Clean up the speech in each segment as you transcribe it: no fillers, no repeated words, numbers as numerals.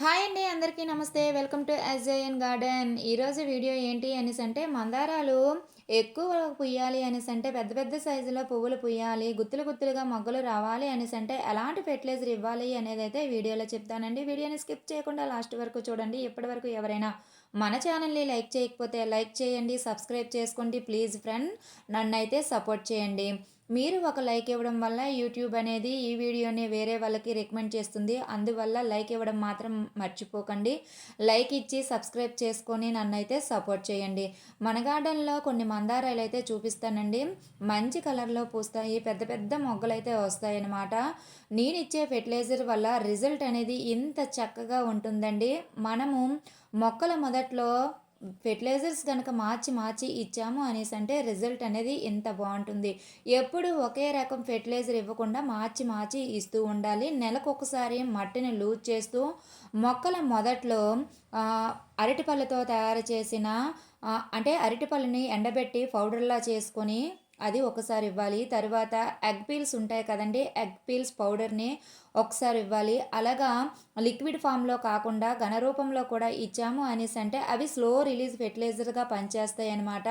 Hi అండి, అందరికీ నమస్తే. Welcome to SJN garden. ఈరోజు వీడియో ఏంటి అనేసి అంటే, మందారాలు ఎక్కువ పుయ్యాలి అనేసి అంటే, పెద్ద పెద్ద సైజులో పువ్వులు పుయ్యాలి, గుత్తులు గుత్తులుగా మొగ్గలు రావాలి అనేసి అంటే ఎలాంటి ఫెర్టిలైజర్ ఇవ్వాలి అనేది అయితే వీడియోలో చెప్తానండి. వీడియోని స్కిప్ చేయకుండా లాస్ట్ వరకు చూడండి. ఇప్పటి వరకు ఎవరైనా మన ఛానల్ని లైక్ చేయకపోతే లైక్ చేయండి, సబ్స్క్రైబ్ చేసుకోండి ప్లీజ్ ఫ్రెండ్. నన్నైతే సపోర్ట్ చేయండి. మీరు ఒక లైక్ ఇవ్వడం వల్ల యూట్యూబ్ అనేది ఈ వీడియోని వేరే వాళ్ళకి రికమెండ్ చేస్తుంది. అందువల్ల లైక్ ఇవ్వడం మాత్రం మర్చిపోకండి. లైక్ ఇచ్చి సబ్స్క్రైబ్ చేసుకొని నన్నైతే సపోర్ట్ చేయండి. మన గార్డెన్లో కొన్ని మందారాలు అయితే చూపిస్తానండి. మంచి కలర్లో పూస్తాయి, పెద్ద పెద్ద మొగ్గలు అయితే వస్తాయి అన్నమాట. నేను ఇచ్చే ఫెర్టిలైజర్ వల్ల రిజల్ట్ అనేది ఇంత చక్కగా ఉంటుందండి. మనము మొక్కల మొదట్లో ఫెర్టిలైజర్స్ కనుక మార్చి మార్చి ఇచ్చాము అనేసి అంటే రిజల్ట్ అనేది ఎంత బాగుంటుంది. ఎప్పుడు ఒకే రకం ఫెర్టిలైజర్ ఇవ్వకుండా మార్చి మార్చి ఇస్తూ ఉండాలి. నెలకు ఒకసారి మట్టిని లూజ్ చేస్తూ మొక్కల మొదట్లో అరటిపళ్ళతో తయారు చేసిన అంటే అరటిపళ్ళని ఎండబెట్టి పౌడర్లా చేసుకొని అది ఒకసారి ఇవ్వాలి. తర్వాత ఎగ్ పీల్స్ ఉంటాయి కదండి, ఎగ్ పీల్స్ పౌడర్ని ఒకసారి ఇవ్వాలి. అలాగా లిక్విడ్ ఫామ్లో కాకుండా ఘన రూపంలో కూడా ఇచ్చాము అనేసి అంటే అవి స్లో రిలీజ్ ఫెర్టిలైజర్గా పనిచేస్తాయి అన్నమాట.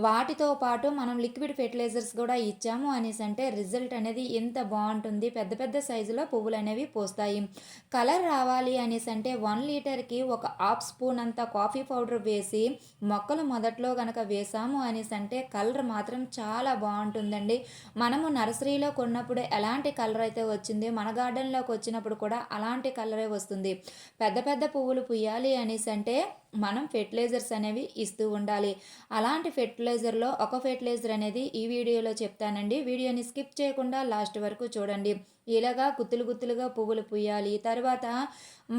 వాటితో పాటు మనం లిక్విడ్ ఫెర్టిలైజర్స్ కూడా ఇచ్చాము అనేసి అంటే రిజల్ట్ అనేది ఎంత బాగుంటుంది. పెద్ద పెద్ద సైజులో పువ్వులు అనేవి పోస్తాయి. కలర్ రావాలి అనేసి అంటే 1 లీటర్కి ఒక హాఫ్ స్పూన్ అంత కాఫీ పౌడర్ వేసి మొక్కలు మొదట్లో కనుక వేసాము అనేసి అంటే కలర్ మాత్రం చాలా బాగుంటుందండి. మనము నర్సరీలో కొన్నప్పుడు ఎలాంటి కలర్ అయితే వచ్చింది, మన గార్డెన్లోకి వచ్చినప్పుడు కూడా అలాంటి కలరే వస్తుంది. పెద్ద పెద్ద పువ్వులు పుయ్యాలి అనేసి అంటే మనం ఫెర్టిలైజర్స్ అనేవి ఇస్తూ ఉండాలి. అలాంటి ఫెర్టిలైజర్లో ఒక ఫెర్టిలైజర్ అనేది ఈ వీడియోలో చెప్తానండి. వీడియోని స్కిప్ చేయకుండా లాస్ట్ వరకు చూడండి. ఇలాగా గుత్తులు గుత్తులుగా పువ్వులు పుయ్యాలి. తర్వాత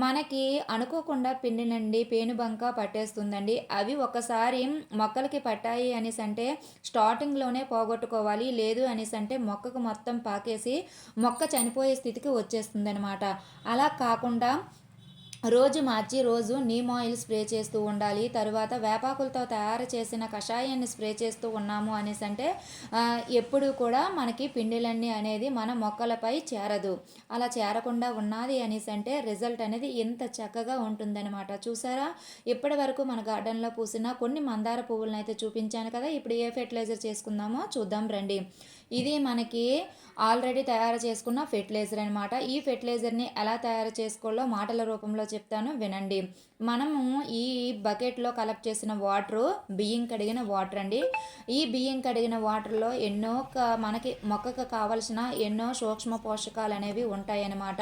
మనకి అనుకోకుండా పిండి నుండి పేనుబంక పట్టేస్తుందండి. అవి ఒకసారి మొక్కలకి పట్టాయి అనేసి అంటే స్టార్టింగ్లోనే పోగొట్టుకోవాలి. లేదు అనేసి అంటే మొక్కకు మొత్తం పాకేసి మొక్క చనిపోయే స్థితికి వచ్చేస్తుంది అనమాట. అలా కాకుండా రోజు మార్చి రోజు నీమ్ ఆయిల్ స్ప్రే చేస్తూ ఉండాలి. తర్వాత వేపాకులతో తయారు చేసిన కషాయాన్ని స్ప్రే చేస్తూ ఉన్నాము అనేసి అంటే ఎప్పుడు కూడా మనకి పిండిలన్నీ అనేది మన మొక్కలపై చేరదు. అలా చేరకుండా ఉన్నది అనేసి అంటే రిజల్ట్ అనేది ఎంత చక్కగా ఉంటుందన్నమాట. చూసారా, ఇప్పటి వరకు మన గార్డెన్లో పూసిన కొన్ని మందార పువ్వులను అయితే చూపించాను కదా. ఇప్పుడు ఏ ఫెర్టిలైజర్ చేసుకుందామో చూద్దాం రండి. ఇది మనకి ఆల్రెడీ తయారు చేసుకున్న ఫెర్టిలైజర్ అనమాట. ఈ ఫెర్టిలైజర్ని ఎలా తయారు చేసుకోవాలో మాటల రూపంలో చెప్తాను వినండి. మనము ఈ బకెట్లో కలెక్ట్ చేసిన వాటరు బియ్యం కడిగిన వాటర్ అండి. ఈ బియ్యం కడిగిన వాటర్లో ఎన్నో మనకి మొక్కకు కావలసిన ఎన్నో సూక్ష్మ పోషకాలు అనేవి ఉంటాయి అన్నమాట.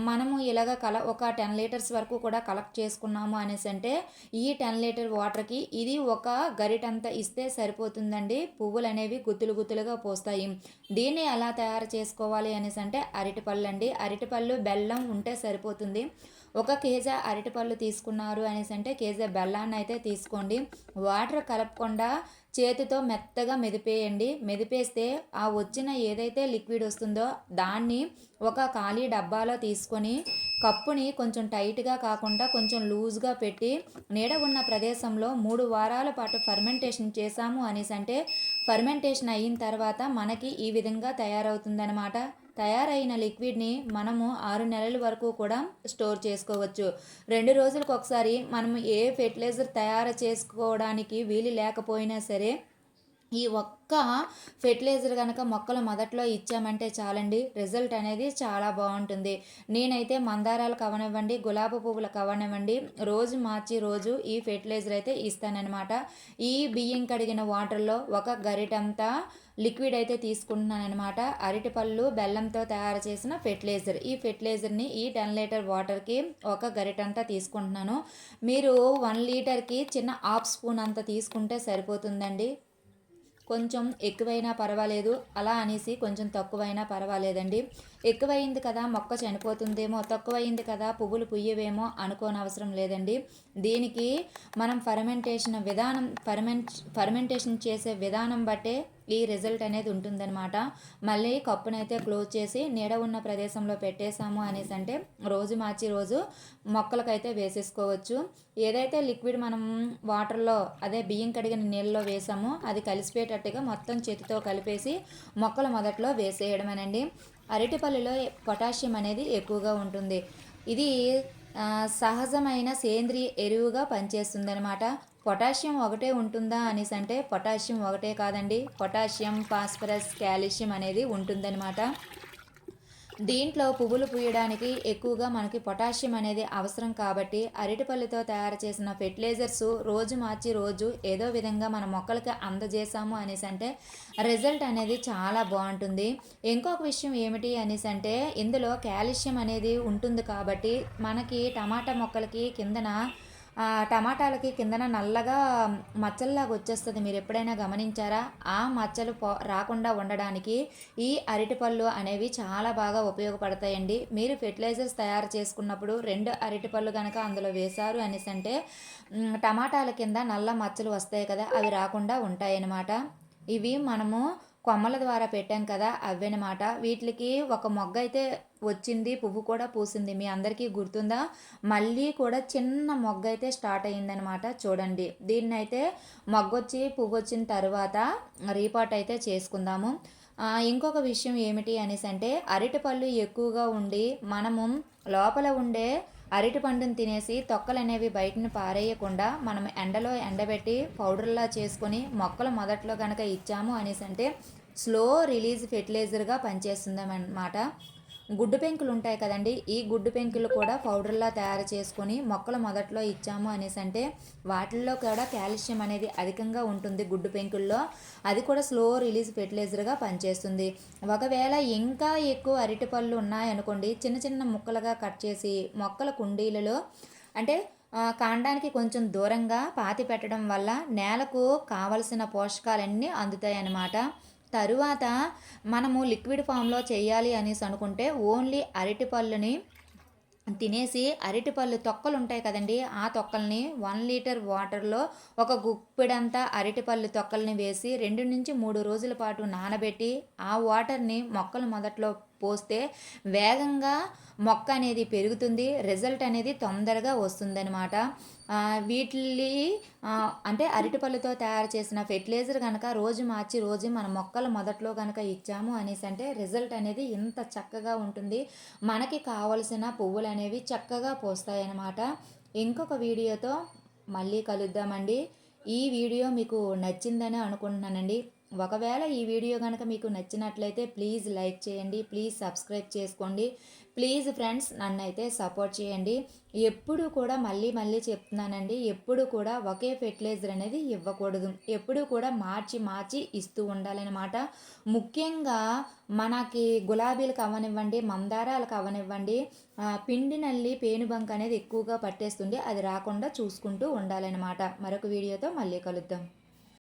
మనము ఇలాగ ఒక 10 లీటర్స్ వరకు కూడా కలెక్ట్ చేసుకున్నాము అనేసి అంటే ఈ 10 లీటర్ వాటర్కి ఇది ఒక గరిటంత ఇస్తే సరిపోతుందండి. పువ్వులు అనేవి గుత్తులు గుత్తులుగా పోస్తాయి. దీన్ని ఎలా తయారు చేసుకోవాలి అనేసి అంటే అరటిపళ్ళు అండి. అరటిపళ్ళు బెల్లం ఉంటే సరిపోతుంది. 1 కేజీ అరటిపళ్ళు తీసుకున్నారు అనేసి అంటే కేజీ బెల్లాన్ని అయితే తీసుకోండి. వాటర్ కలపకుండా చేతితో మెత్తగా మెదిపేయండి. మెదిపేస్తే ఆ వచ్చిన ఏదైతే లిక్విడ్ వస్తుందో దాన్ని ఒక ఖాళీ డబ్బాలో తీసుకొని కప్పుని కొంచెం టైట్గా కాకుండా కొంచెం లూజ్గా పెట్టి నీడ ఉన్న ప్రదేశంలో 3 వారాల పాటు ఫర్మెంటేషన్ చేసాము అనేసి అంటే ఫర్మెంటేషన్ అయిన తర్వాత మనకి ఈ విధంగా తయారవుతుందన్నమాట. తయారైన లిక్విడ్ని మనము 6 నెలల వరకు కూడా స్టోర్ చేసుకోవచ్చు. 2 రోజులకు ఒకసారి మనము ఏ ఫెర్టిలైజర్ తయారు చేసుకోవడానికి వీలు లేకపోయినా సరే ఈ ఒక్క ఫెర్టిలైజర్ కనుక మొక్కల మొదట్లో ఇచ్చామంటే చాలండి, రిజల్ట్ అనేది చాలా బాగుంటుంది. నేనైతే మందారాలు కవనివ్వండి, గులాబీ పువ్వులు కవనివ్వండి, రోజు మార్చి రోజు ఈ ఫెర్టిలైజర్ అయితే ఇస్తానన్నమాట. ఈ బియ్యం కడిగిన వాటర్లో ఒక గరిటంతా లిక్విడ్ అయితే తీసుకుంటున్నాను అనమాట. అరటిపళ్ళు బెల్లంతో తయారు చేసిన ఫెర్టిలైజర్. ఈ ఫెర్టిలైజర్ని ఈ 10 లీటర్ వాటర్కి ఒక గరిటంతా తీసుకుంటున్నాను. మీరు 1 లీటర్కి చిన్న హాఫ్ స్పూన్ అంత తీసుకుంటే సరిపోతుందండి. కొంచెం ఎక్కువైనా పర్వాలేదు, అలా అనేసి కొంచెం తక్కువైనా పర్వాలేదండి. ఎక్కువైంది కదా మొక్క చనిపోతుందేమో, తక్కువైంది కదా పువ్వులు పుయ్యవేమో అనుకోనవసరం లేదండి. దీనికి మనం ఫర్మెంటేషన్ చేసే విధానం బట్టే ఈ రిజల్ట్ అనేది ఉంటుందన్నమాట. మళ్ళీ కప్పునైతే క్లోజ్ చేసి నీడ ఉన్న ప్రదేశంలో పెట్టేసాము అనేసి అంటే రోజు మార్చి రోజు మొక్కలకైతే వేసేసుకోవచ్చు. ఏదైతే లిక్విడ్ మనం వాటర్లో అదే బియ్యం కడిగిన నీళ్ళలో వేసామో అది కలిసిపోయేటట్టుగా మొత్తం చేతితో కలిపేసి మొక్కల మొదట్లో వేసేయడమేనండి. అరటిపళ్ళలో పొటాషియం అనేది ఎక్కువగా ఉంటుంది. ఇది సహజమైన సేంద్రియ ఎరువుగా పనిచేస్తుందనమాట. పొటాషియం ఒకటే ఉంటుందా అనేసి అంటే పొటాషియం ఒకటే కాదండి. పొటాషియం, ఫాస్ఫరస్, కాల్షియం అనేది ఉంటుందనమాట. దీంట్లో పువ్వులు పూయడానికి ఎక్కువగా మనకి పొటాషియం అనేది అవసరం కాబట్టి అరటిపళ్ళతో తయారు చేసిన ఫెర్టిలైజర్స్ రోజు మార్చి రోజు ఏదో విధంగా మన మొక్కలకి అందజేసాము అనేసి అంటే రిజల్ట్ అనేది చాలా బాగుంటుంది. ఇంకొక విషయం ఏమిటి అనేసి అంటే ఇందులో కాల్షియం అనేది ఉంటుంది కాబట్టి మనకి టమాటా మొక్కలకి కిందన టమాటాలకి కిందన నల్లగా మచ్చల్లాగా వచ్చేస్తుంది. మీరు ఎప్పుడైనా గమనించారా? ఆ మచ్చలు రాకుండా ఉండడానికి ఈ అరటిపళ్ళు అనేవి చాలా బాగా ఉపయోగపడతాయండి. మీరు ఫెర్టిలైజర్స్ తయారు చేసుకున్నప్పుడు 2 అరటిపళ్ళు కనుక అందులో వేశారు అనేసి అంటే టమాటాల కింద నల్ల మచ్చలు వస్తాయి కదా, అవి రాకుండా ఉంటాయన్నమాట. ఇవి మనము కొమ్మల ద్వారా పెట్టాం కదా, అవన్నమాట. వీటికి ఒక మొగ్గ అయితే వచ్చింది, పువ్వు కూడా పూసింది. మీ అందరికీ గుర్తుందా? మళ్ళీ కూడా చిన్న మొగ్గ అయితే స్టార్ట్ అయ్యిందనమాట. చూడండి, దీన్నైతే మొగ్గొచ్చి పువ్వు వచ్చిన తర్వాత రీపాట్ అయితే చేసుకుందాము. ఇంకొక విషయం ఏమిటి అనేసి అంటే అరటిపళ్ళు ఎక్కువగా ఉండి మనము లోపల ఉండే అరటి పండుని తినేసి తొక్కలనేవి బయటను పారేయకుండా మనం ఎండలో ఎండబెట్టి పౌడర్లా చేసుకొని మొక్కలు మొదట్లో కనుక ఇచ్చాము అనేసి అంటే స్లో రిలీజ్ ఫెర్టిలైజర్గా పనిచేస్తుంది అన్నమాట. గుడ్డు పెంకులు ఉంటాయి కదండి, ఈ గుడ్డు పెంకులు కూడా పౌడర్లా తయారు చేసుకొని మొక్కలు మొదట్లో ఇచ్చాము అనేసి అంటే వాటిల్లో కూడా కాల్షియం అనేది అధికంగా ఉంటుంది గుడ్డు పెంకుల్లో. అది కూడా స్లో రిలీజ్ ఫెర్టిలైజర్గా పనిచేస్తుంది. ఒకవేళ ఇంకా ఎక్కువ అరటిపళ్ళు ఉన్నాయనుకోండి, చిన్న చిన్న ముక్కలుగా కట్ చేసి మొక్కల కుండీలలో అంటే కాండానికి కొంచెం దూరంగా పాతి పెట్టడం వల్ల నేలకు కావలసిన పోషకాలన్నీ అందుతాయి అన్నమాట. తరువాత మనము లిక్విడ్ ఫామ్లో చేయాలి అనేసి అనుకుంటే ఓన్లీ అరటిపళ్ళని తినేసి అరటిపళ్ళు తొక్కలు ఉంటాయి కదండి, ఆ తొక్కల్ని 1 లీటర్ వాటర్లో ఒక గుప్పెడంతా అరటిపళ్ళు తొక్కల్ని వేసి 2 నుంచి 3 రోజుల పాటు నానబెట్టి ఆ వాటర్ని మొక్కలు మొదట్లో పోస్తే వేగంగా మొక్క అనేది పెరుగుతుంది, రిజల్ట్ అనేది తొందరగా వస్తుందన్నమాట. వీటిని అంటే అరటిపళ్ళతో తయారు చేసిన ఫెర్టిలైజర్ కనుక రోజు మార్చి రోజు మన మొక్కలు మొదట్లో కనుక ఇచ్చాము అనేసి అంటే రిజల్ట్ అనేది ఇంత చక్కగా ఉంటుంది. మనకి కావలసిన పువ్వులు అనేవి చక్కగా పోస్తాయన్నమాట. ఇంకొక వీడియోతో మళ్ళీ కలుద్దామండి. ఈ వీడియో మీకు నచ్చిందని అనుకుంటున్నానండి. ఒకవేళ ఈ వీడియో కనుక మీకు నచ్చినట్లయితే ప్లీజ్ లైక్ చేయండి, ప్లీజ్ సబ్స్క్రైబ్ చేసుకోండి. ప్లీజ్ ఫ్రెండ్స్, నన్ను అయితే సపోర్ట్ చేయండి. ఎప్పుడు కూడా మళ్ళీ మళ్ళీ చెప్తున్నానండి, ఎప్పుడు కూడా ఒకే ఫెర్టిలైజర్ అనేది ఇవ్వకూడదు. ఎప్పుడు కూడా మార్చి మార్చి ఇస్తూ ఉండాలన్నమాట. ముఖ్యంగా మనకి గులాబీలకు అవ్వనివ్వండి, మందారాలకు అవ్వనివ్వండి, పిండి నల్లి పేనుబంక అనేది ఎక్కువగా పట్టేస్తుంది. అది రాకుండా చూసుకుంటూ ఉండాలన్నమాట. మరొక వీడియోతో మళ్ళీ కలుద్దాం.